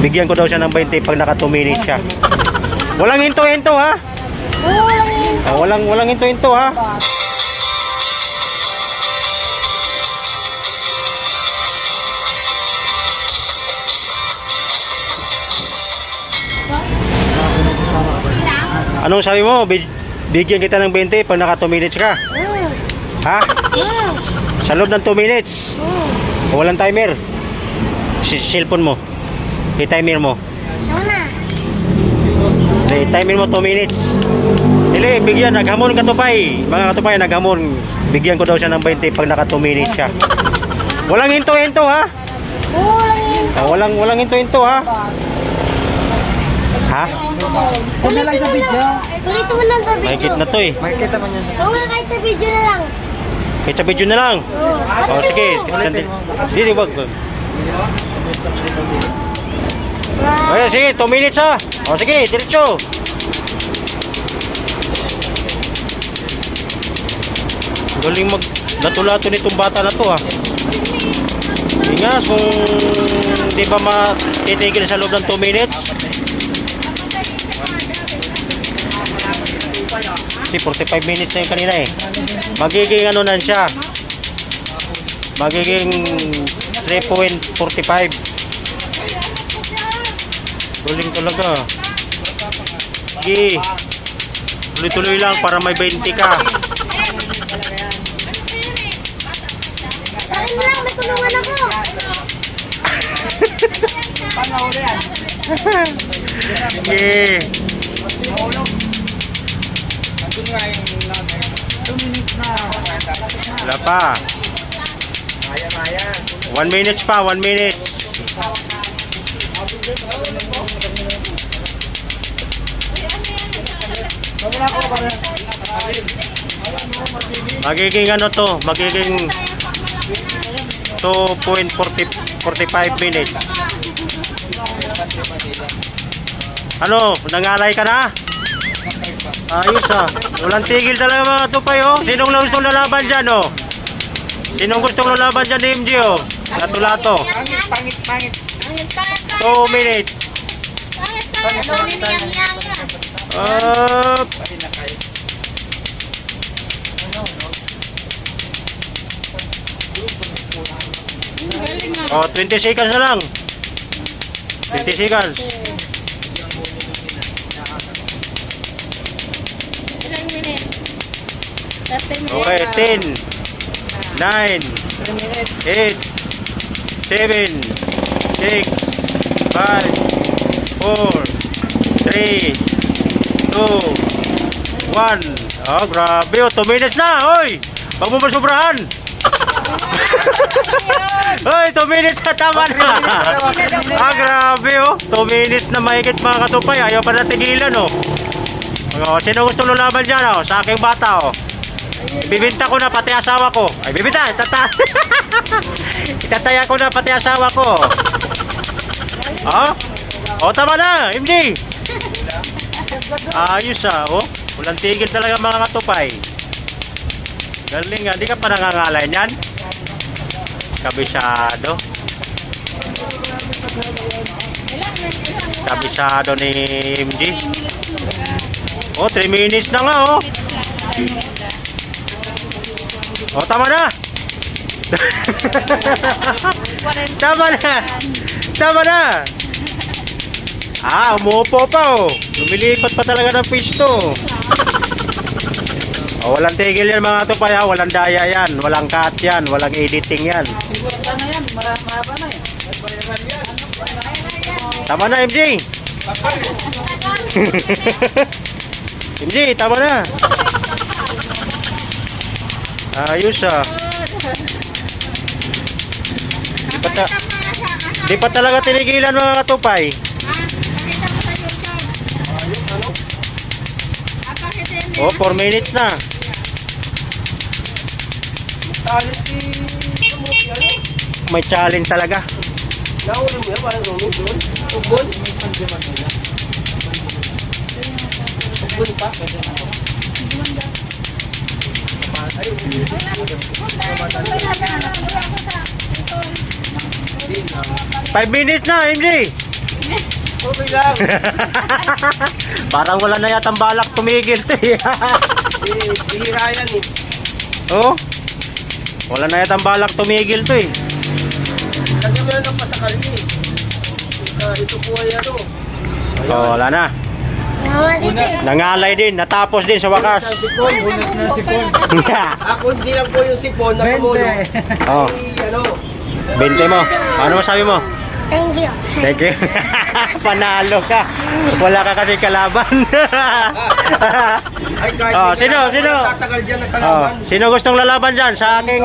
Bigyan ko daw siya ng 20 pag naka 2 minutes siya. Walang hinto-hinto ha? Walang hinto-hinto ha? Anong sabi mo? Bigyan kita ng 20 pag naka 2 minutes ka? Ha? Sa loob ng 2 minutes? Walang timer? Cellphone mo? I-timer mo? I-timer mo 2 minutes? Dili, bigyan, naghamon katupay. Mga katupay, naghamon. Bigyan ko daw siya ng 20 pag naka 2 minutes siya. Walang hinto-hinto ha? Walang hinto-hinto ha? Ha? Kung na lang sa video. Ulitin mo lang sa video. Mahigit na to eh. Makikita mo niya. Oo nga, kahit sa video na lang. Kahit sa video na lang. O sige. Dili, wag. O sige, 2 minutes ha. O sige, diretso. Galing latulato nitong bata na to ha. Ingas kung di ba matitigil sa loob ng 2 minutes. Kasi 45 minutes na yung kanina eh. Magiging ano na siya. Magiging 3.45. Galing talaga. Sige. Tuloy-tuloy lang para may 20 ka. Sarin mo lang, may kulungan ako. Pangahuli yan. Sige. Wala pa. 1 minute pa, 1 minute. Magiging ano to, magiging 2.45 minutes. Ano, nangalay ka na? Ayos ah. Walang tigil talaga mga tupay oh. Sinong gustong lalaban dyan oh? Sinong gustong lalaban dyan ni MG oh? Lato-lato. Pangit. 2 minutes. Up. Oh, 20 seconds na lang. 20 seconds. Okay, 10, 9, 8, 7, 6, 5, 4, 3, 2, 1. Oh, grabe oh, 2 minutes na, oy! Wag mo masubrahan. Oy, 2 minutes na, tama na. Grabe oh, 2 minutes na mahigit mga katupay. Ayaw pa natigilan oh. Oh, sino gusto lulaban dyan oh? Sa aking bata oh. Bibinta ko na pati asawa ko. Ay, bibinta. Itataya ko na pati asawa ko. Oh? Oh, tama na, MJ. Ayos ah, oh. Walang tigil talaga mga katupay. Galing nga, di ka pa nangangalay niyan. Kabisado. Kabisado ni MJ. Oh, 3 minutes na nga oh. Oh, tama na. Tama na. Tama na. Ah, umuupo pa oh. Lumilipat pa talaga ng pwesto. Oh, walang tigil yan mga tupay ha. Walang daya yan. Walang cut yan. Walang editing yan. Ano yan? Mahaba na yan. Tama na, MJ. MJ, tama na. Ayos ah. Di pa talaga tinigilan mga katupay. Oh, 4 minutes na. May challenge talaga. Five minutes na, MJ. Okay lang. Parang wala na yatang balak tumigil to eh. Bihira yan eh. Oh? Wala na yatang balak tumigil to eh. Lagyan mo yan ng pasakal niya eh. Ito po ay ano. Oh, wala na. Mama dito. Nangalay din, natapos din sa wakas. Ang sipon, bunas na sipon. Ako hindi lang po yung sipon na tumulo. Oh, Ay, ano. 20 mo. Ano masabi mo? Thank you. Thank you. Panalo ka. Wala ka kasi kalaban. Ay, kahit Oh, hindi sino, na- sino? walang tatagal dyan na Oh, kalaban. sino gustong lalaban dyan sa aking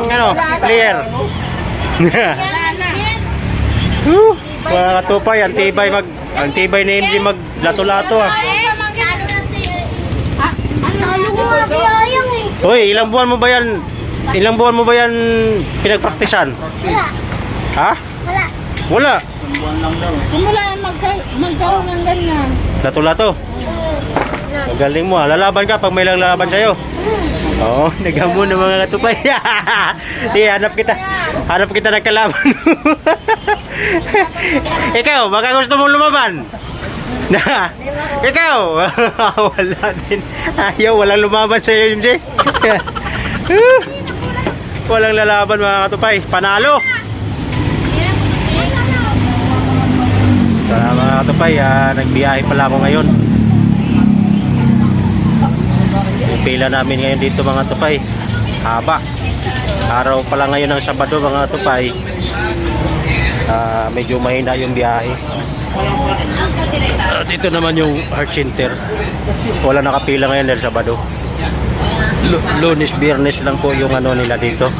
ano, player? Mga katupay, ang tibay na hindi maglato-lato ah. Talo ko nga si Ayang eh. Hoy, ilang buwan mo ba yan? Ilang buwan mo ba yan pinagpraktisan? Wala. Ha? Wala. Wala. Simula magkaroon ng ganyan. Lato-lato. Ang galing mo ah. Lalaban ka pag may lang lalaban sa'yo. Oo, naghamon ng mga katupay. Di, hanap kita. Hanap kita ng kalaban. Ikaw, baka gusto mong lumaban? Ikaw! Wala din. Ayaw, walang lumaban sa'yo, hindi. Walang lalaban mga katupay. Panalo! Tara mga katupay, nagbiyahe pala ako ngayon. Yung pila namin ngayon dito mga katupay, haba. Araw pala ngayon ng Sabado mga katupay. Medyo mahina yung biyahe. Dito naman yung heart center. Wala nakapila ngayon dahil Sabado. Lunes, Biyernes lang po yung ano nila dito.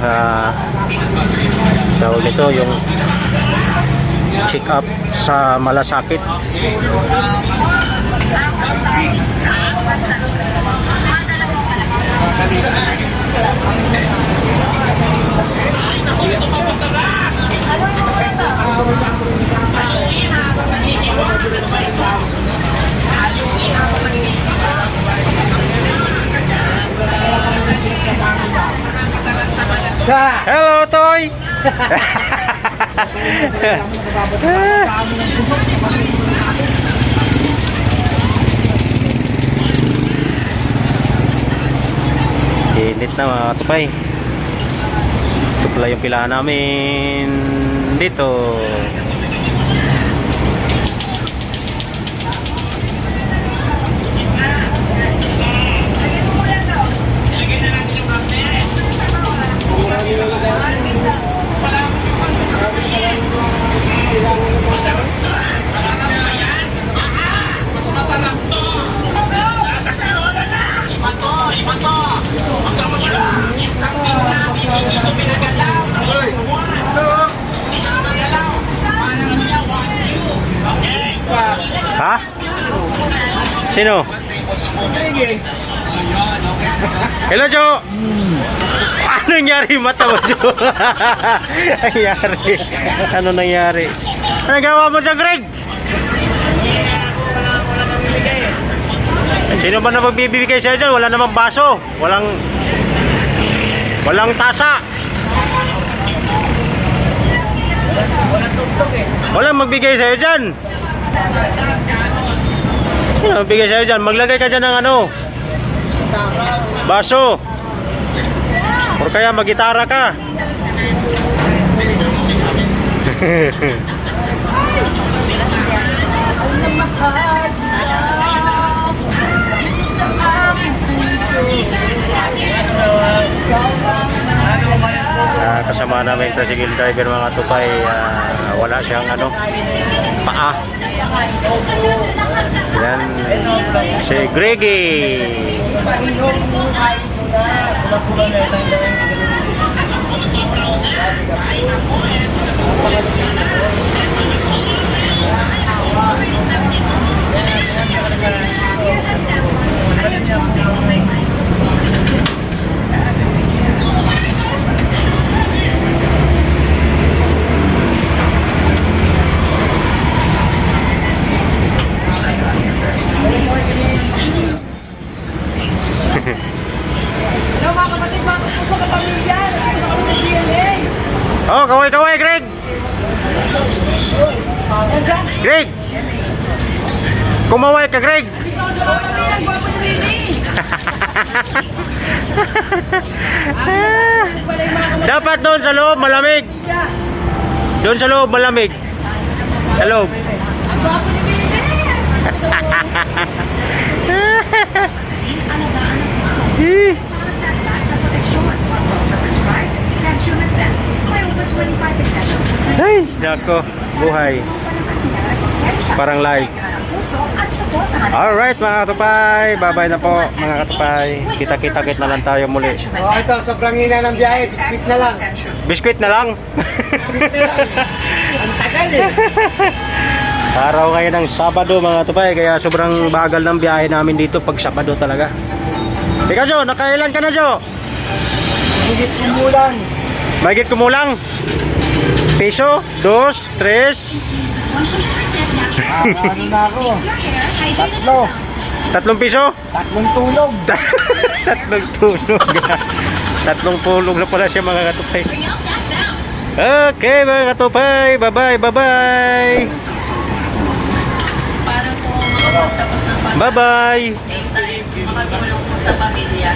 Tawag nito yung check up sa malasakit. Hello, Toy! Init na mga katupay. Ito pala yung pilahan namin dito. Ha? Sino? Hello, Jo! Ano nangyari mata mo, Jo? Nangyari? Ano nangyari? Ano gawa mo dyan, Greg? Sino ba na magbibigay sa'yo dyan? Wala namang baso. Walang tasa. Walang magbigay sa'yo dyan. Sino magbigay sa'yo dyan? Maglagay ka dyan ng ano? Baso. O kaya magitara ka. Kasama namin yung tricycle driver mga tupay, wala siyang ano, paa. Yan si Greggy. Hello mga kapatid, bakit po sa kapamilya? Ano kami sa DNA? Oh, kaway, Greg. Greg! Kumaway ka, Greg! Dapat doon sa loob, malamig. Doon sa loob, malamig. Sa loob. Ay, nako, buhay. Parang live. Alright mga katupay, bye-bye na po mga katupay. Kita-kita-kit na lang tayo muli. Oh, ito, sobrang hina ng biyahe. Biscuit na lang. Biskuit na lang. Ang tagal eh. Araw ngayon ng Sabado mga katupay, kaya sobrang bagal ng biyahe namin dito pag Sabado talaga. Ika Jo, nakailan ka na Jo? Higit kumulang. Mahigit kumulang? Piso? 2? 3? Ano na ako? Tatlo. 3 piso? 3 tulog. 3 tulog. 3 tulog na pala siya mga katupay. Okay mga katupay, bye-bye, bye-bye. Bye-bye. Makatulong po sa pamilya.